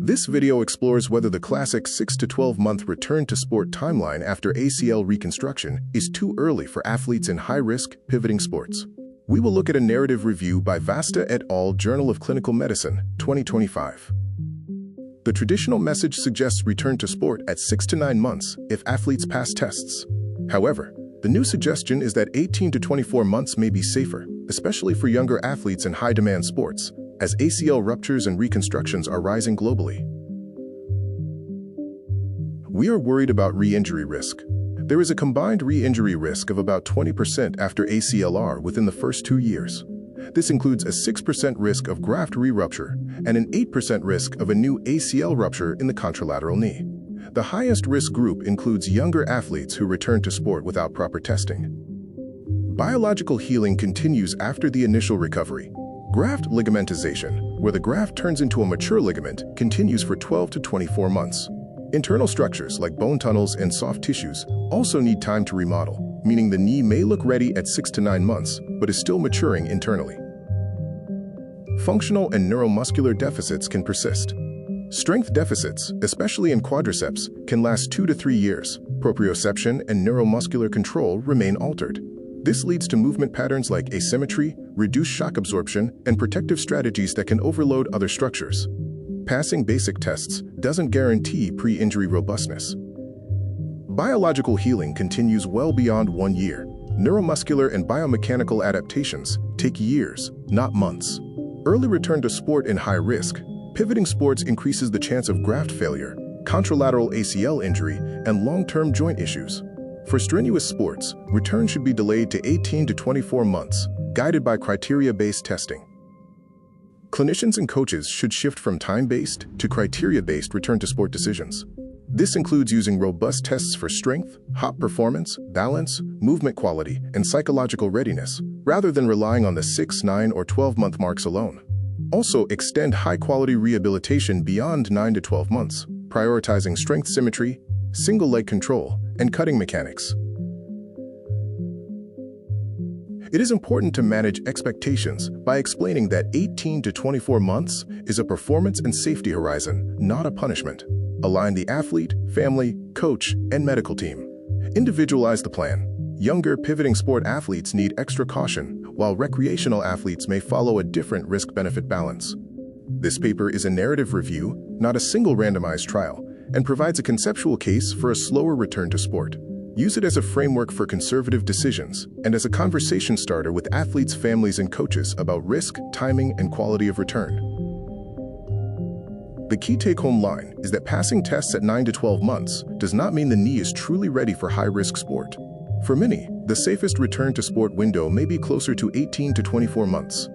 This video explores whether the classic 6 to 12-month return to sport timeline after ACL reconstruction is too early for athletes in high-risk, pivoting sports. We will look at a narrative review by Vasta et al. Journal of Clinical Medicine, 2025. The traditional message suggests return to sport at 6 to 9 months if athletes pass tests. However, the new suggestion is that 18 to 24 months may be safer, especially for younger athletes in high-demand sports, as ACL ruptures and reconstructions are rising globally. We are worried about re-injury risk. There is a combined re-injury risk of about 20% after ACL-R within the first 2 years. This includes a 6% risk of graft re-rupture and an 8% risk of a new ACL rupture in the contralateral knee. The highest risk group includes younger athletes who return to sport without proper testing. Biological healing continues after the initial recovery. Graft ligamentization, where the graft turns into a mature ligament, continues for 12 to 24 months. Internal structures like bone tunnels and soft tissues also need time to remodel, meaning the knee may look ready at 6 to 9 months, but is still maturing internally. Functional and neuromuscular deficits can persist. Strength deficits, especially in quadriceps, can last 2 to 3 years. Proprioception and neuromuscular control remain altered. This leads to movement patterns like asymmetry, reduced shock absorption, and protective strategies that can overload other structures. Passing basic tests doesn't guarantee pre-injury robustness. Biological healing continues well beyond 1 year. Neuromuscular and biomechanical adaptations take years, not months. Early return to sport in high risk, pivoting sports increases the chance of graft failure, contralateral ACL injury, and long-term joint issues. For strenuous sports, return should be delayed to 18 to 24 months, guided by criteria-based testing. Clinicians and coaches should shift from time-based to criteria-based return-to-sport decisions. This includes using robust tests for strength, hop performance, balance, movement quality, and psychological readiness, rather than relying on the 6, 9, or 12-month marks alone. Also, extend high-quality rehabilitation beyond 9 to 12 months, prioritizing strength symmetry, single-leg control, and cutting mechanics. It is important to manage expectations by explaining that 18 to 24 months is a performance and safety horizon, not a punishment. Align the athlete, family, coach, and medical team. Individualize the plan. Younger pivoting sport athletes need extra caution, while recreational athletes may follow a different risk-benefit balance. This paper is a narrative review, not a single randomized trial, and provides a conceptual case for a slower return to sport. Use it as a framework for conservative decisions and as a conversation starter with athletes, families, and coaches about risk, timing, and quality of return. The key take-home line is that passing tests at 9 to 12 months does not mean the knee is truly ready for high-risk sport. For many, the safest return to sport window may be closer to 18 to 24 months.